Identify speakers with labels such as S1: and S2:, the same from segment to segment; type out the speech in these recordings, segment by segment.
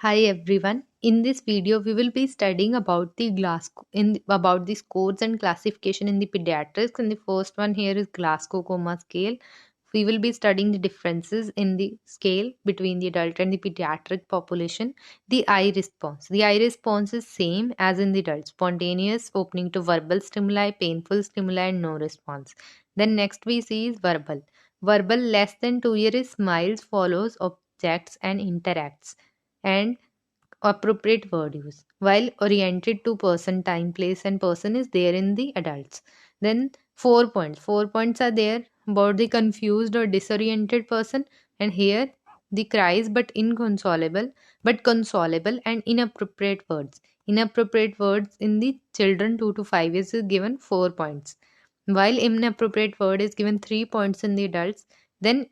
S1: Hi everyone. In this video, we will be studying about about the scores and classification in the pediatrics. And the first one here is Glasgow Coma scale. We will be studying the differences in the scale between the adult and the pediatric population. The eye response. The eye response is same as in the adult. Spontaneous, opening to verbal stimuli, painful stimuli, and no response. Then next we see is verbal. Verbal less than 2 years is smiles, follows objects, and interacts and appropriate word use, while oriented to person, time, place, and person is there in the adults. Then 4 points are there about the confused or disoriented person, and here the cries but consolable and inappropriate words. Inappropriate words in the children 2 to 5 years is given 4 points, while inappropriate word is given 3 points in the adults. Then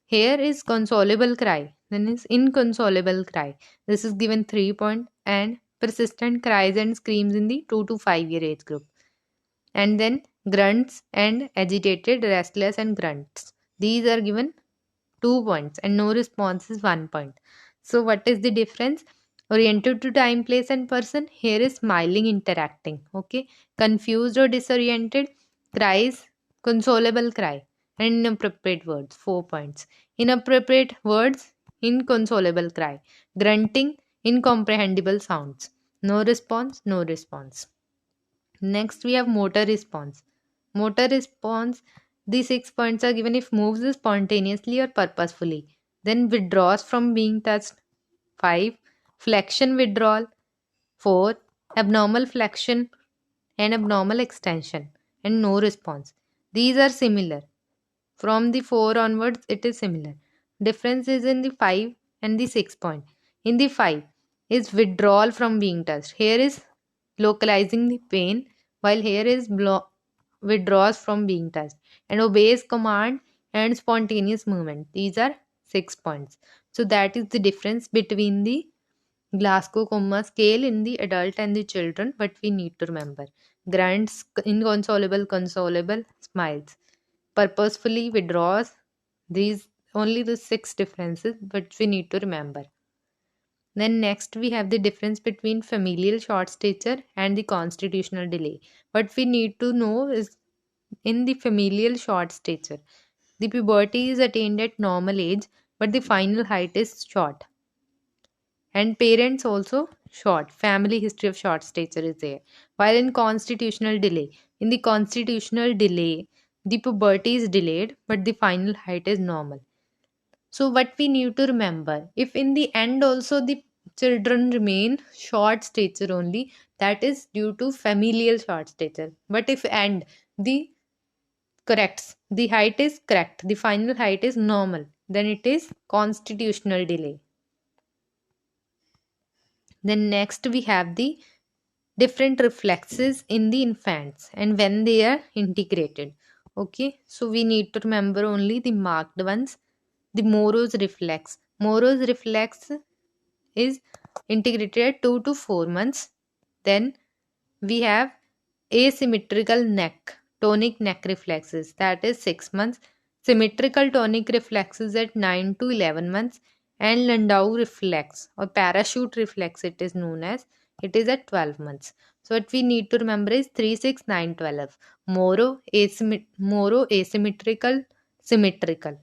S1: here is consolable cry. Then is inconsolable cry. This is given 3 point, and persistent cries and screams in the 2 to 5 year age group. And then grunts and agitated, restless and grunts. These are given 2 points and no response is 1 point. So what is the difference? Oriented to time, place and person. Here is smiling, interacting. Okay. Confused or disoriented, cries, consolable cry, and inappropriate words, 4 points. Inappropriate words, inconsolable cry. Grunting, incomprehensible sounds. No response, no response. Next, we have motor response. Motor response, the 6 points are given if moves spontaneously or purposefully. Then withdraws from being touched, 5. Flexion withdrawal, 4. Abnormal flexion and abnormal extension, and no response. These are similar. From the 4 onwards, it is similar. Difference is in the 5 and the 6 point. In the 5 is withdrawal from being touched. Here is localizing the pain, while here is withdraws from being touched and obeys command and spontaneous movement. These are 6 points. So that is the difference between the Glasgow Coma scale in the adult and the children. But we need to remember grunts, inconsolable, consolable, smiles, purposefully withdraws. These only the 6 differences, but we need to remember. Then next we have the difference between familial short stature and the constitutional delay. What we need to know is in the familial short stature, the puberty is attained at normal age, but the final height is short. And parents also short. Family history of short stature is there. While in the constitutional delay, the puberty is delayed, but the final height is normal. So, what we need to remember, if in the end also the children remain short stature only, that is due to familial short stature. But if end the corrects, the height is correct, the final height is normal, then it is constitutional delay. Then next we have the different reflexes in the infants and when they are integrated. Okay, so we need to remember only the marked ones. The Moro's reflex. Moro's reflex is integrated at 2 to 4 months. Then we have asymmetrical neck, tonic neck reflexes, that is 6 months. Symmetrical tonic reflexes at 9 to 11 months. And Landau reflex or parachute reflex, it is known as, it is at 12 months. So what we need to remember is 3, 6, 9, 12. Moro asymmetrical, symmetrical.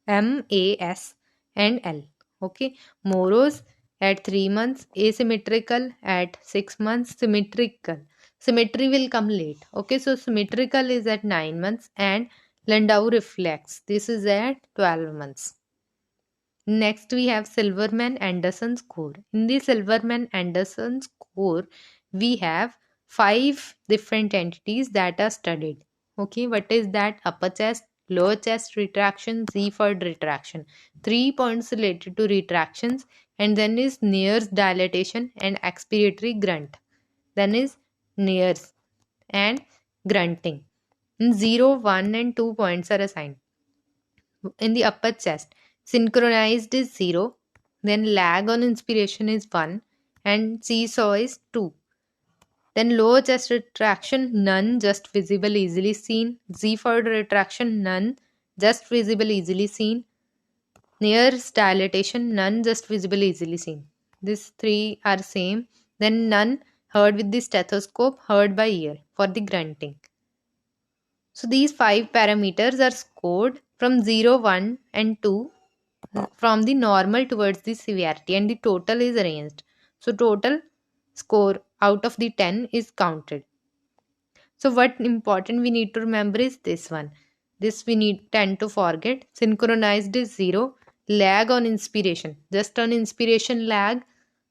S1: MAS and L. Okay. Moros at 3 months, asymmetrical at 6 months, symmetrical. Symmetry will come late. Okay, so symmetrical is at 9 months and Landau reflex. This is at 12 months. Next, we have Silverman Anderson score. In the Silverman Anderson score, we have 5 different entities that are studied. Okay, what is that? Upper chest, lower chest retraction, Ziegfeld retraction. 3 points related to retractions, and then is Neer's dilatation and expiratory grunt. Then is Neer's and grunting. In 0, 1, and 2 points are assigned. In the upper chest, synchronized is 0, then lag on inspiration is 1, and seesaw is 2. Then lower chest retraction, none, just visible, easily seen. Z-forward retraction, none, just visible, easily seen. Near dilatation, none, just visible, easily seen. These three are same. Then none heard with the stethoscope, heard by ear for the grunting. So these 5 parameters are scored from 0, 1 and 2 from the normal towards the severity, and the total is arranged. So total score out of the 10 is counted. So what important we need to remember is this one. This we need tend to forget. Synchronized is 0. Lag on inspiration. Just on inspiration lag,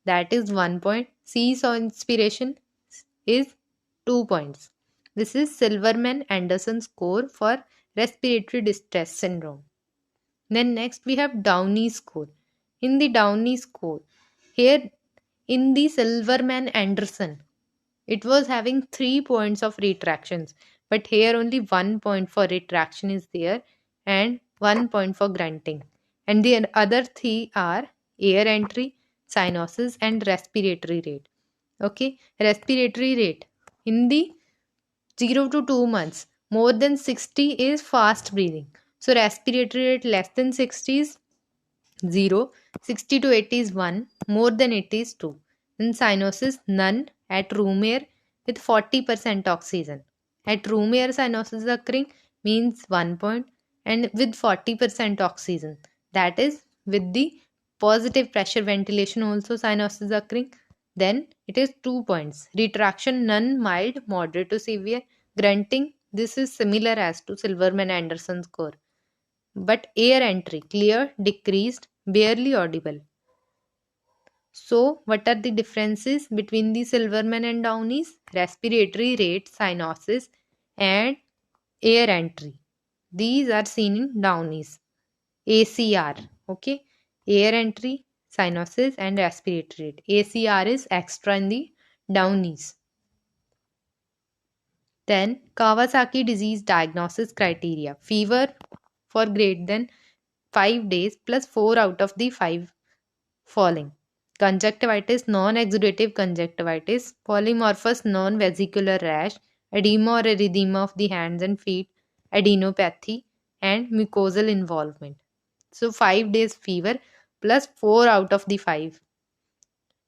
S1: that is 1 point. Cease on inspiration is 2 points. This is Silverman-Anderson score for respiratory distress syndrome. Then next we have Downey score. In the Downey score, here in the Silverman-Anderson, it was having 3 points of retractions, but here only 1 point for retraction is there and 1 point for grunting. And the other three are air entry, cyanosis, and respiratory rate. Okay, respiratory rate in the 0 to 2 months, more than 60 is fast breathing. So respiratory rate less than 60 is 0, 60 to 80 is 1, more than 80 is 2. In cyanosis, none at room air with 40% oxygen. At room air cyanosis occurring means 1 point, and with 40% oxygen. That is with the positive pressure ventilation also cyanosis occurring. Then it is 2 points. Retraction none, mild, moderate to severe. Grunting, this is similar as to Silverman-Anderson score. But air entry clear, decreased, barely audible. So, what are the differences between the Silverman and Downey's? Respiratory rate, cyanosis, and air entry. These are seen in Downey's. ACR. Okay, air entry, cyanosis, and respiratory rate. ACR is extra in the Downey's. Then Kawasaki disease diagnosis criteria. Fever for greater than 5 days plus 4 out of the 5 following. Conjunctivitis, non-exudative conjunctivitis, polymorphous non-vesicular rash, edema or erythema of the hands and feet, adenopathy, and mucosal involvement. So 5 days fever plus 4 out of the 5.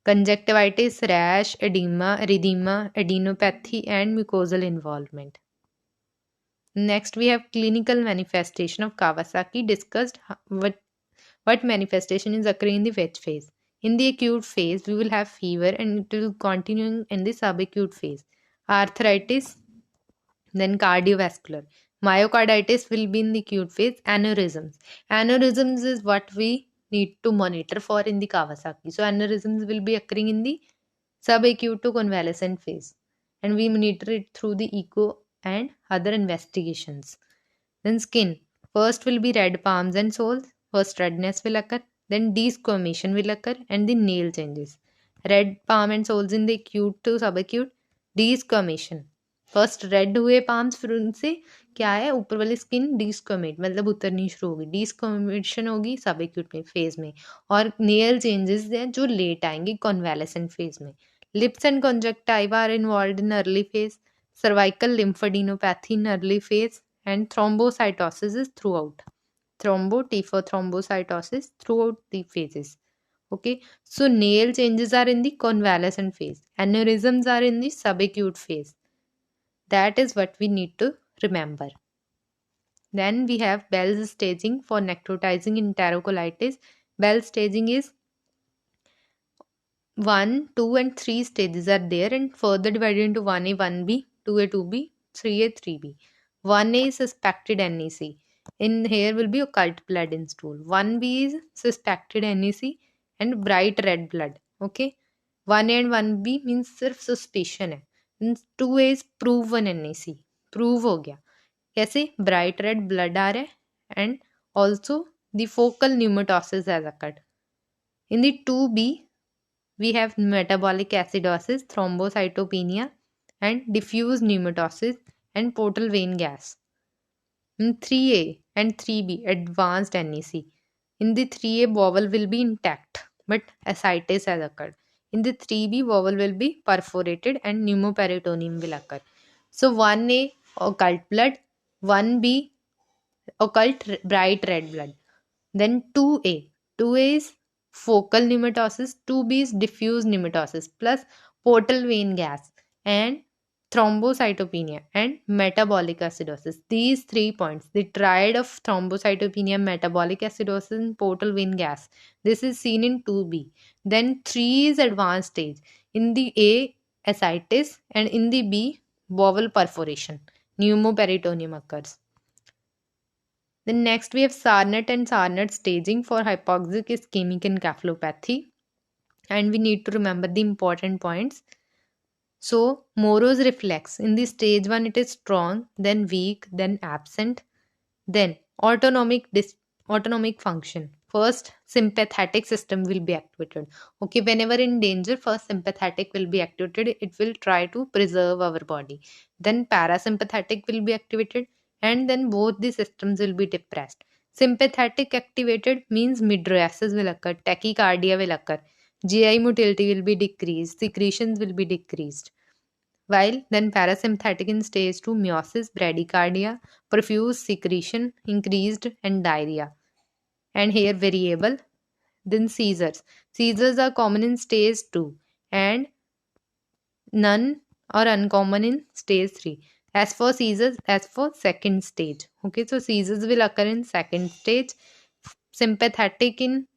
S1: Conjunctivitis, rash, edema, erythema, adenopathy, and mucosal involvement. Next, we have clinical manifestation of Kawasaki. Discussed what manifestation is occurring in the which phase. In the acute phase, we will have fever and it will continue in the subacute phase. Arthritis, then cardiovascular. Myocarditis will be in the acute phase. Aneurysms. Aneurysms is what we need to monitor for in the Kawasaki. So aneurysms will be occurring in the subacute to convalescent phase. And we monitor it through the echo and other investigations. Then skin. First will be red palms and soles. First redness will occur. Then desquamation will occur and the nail changes. Red palm and soles in the acute to subacute. Desquamation. First red हुए palms फिर उनसे क्या है ऊपर वाली skin डिस्कमेट मतलब उतरनी शुरू होगी डिस्कमेशन होगी सब एक्यूट में फेज में और नेल चेंजेस हैं जो लेट आएंगे कॉन्वेलेसेंट फेज में lips and conjunctiva are involved in early phase cervical lymphadenopathy in early phase and thrombocytosis is throughout. T for thrombocytosis throughout the phases. Okay, so nail changes are in the convalescent phase. Aneurysms are in the subacute phase. That is what we need to remember. Then we have Bell's staging for necrotizing enterocolitis. Bell's staging is 1, 2 and 3 stages are there and further divided into 1A, 1B, 2A, 2B, 3A, 3B. 1A is suspected NEC. In here will be occult blood in stool. 1B is suspected NEC and bright red blood. Okay. 1A and 1B means सिर्फ suspicion है. 2A is proven NEC. Prove हो गया. कैसे? Bright red blood आ रहा है and also the focal pneumatosis has occurred. In the 2B, we have metabolic acidosis, thrombocytopenia, and diffuse pneumatosis and portal vein gas. In 3A and 3B, advanced NEC. In the 3A, bowel will be intact, but ascites has occurred. In the 3B, bowel will be perforated and pneumoperitoneum will occur. So 1A, occult blood, 1B, occult bright red blood. Then 2A. 2A is focal pneumatosis, 2B is diffuse pneumatosis plus portal vein gas and thrombocytopenia and metabolic acidosis. These 3 points, the triad of thrombocytopenia, metabolic acidosis, and portal vein gas, this is seen in 2B. Then 3 is advanced stage. In the A, ascites, and in the B, bowel perforation, pneumoperitoneum occurs. Then next we have Sarnet and Sarnet staging for hypoxic ischemic encephalopathy. And we need to remember the important points. So Moro's reflex, in the stage 1 it is strong, then weak, then absent, then autonomic function. First sympathetic system will be activated. Okay, whenever in danger, first sympathetic will be activated. It will try to preserve our body. Then parasympathetic will be activated, and then both the systems will be depressed. Sympathetic activated means mydriasis will occur, tachycardia will occur, GI motility will be decreased, secretions will be decreased. While then parasympathetic in stage 2, meiosis, bradycardia, profuse secretion, increased, and diarrhea. And here variable. Then seizures. Seizures are common in stage 2 and none or uncommon in stage 3. As for seizures, as for second stage. Okay, so seizures will occur in second stage, sympathetic in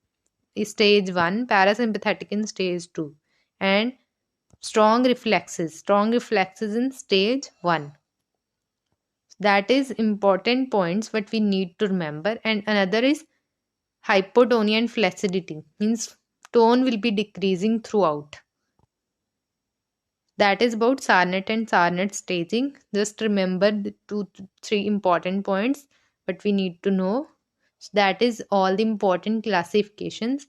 S1: stage 1, parasympathetic in stage 2, and strong reflexes in stage 1. That is important points what we need to remember. And another is hypotonia and flaccidity, means tone will be decreasing throughout. That is about Sarnet and Sarnet staging. Just remember the 2 3 important points what we need to know. That is all the important classifications.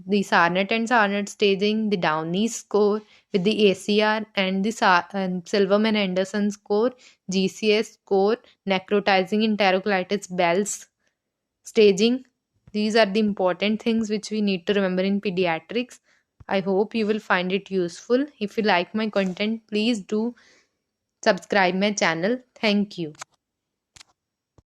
S1: The Sarnet and Sarnet staging, the Downey score with the ACR, and the Silverman Anderson score, GCS score, necrotizing enterocolitis, Bell's staging. These are the important things which we need to remember in pediatrics. I hope you will find it useful. If you like my content, please do subscribe my channel. Thank you.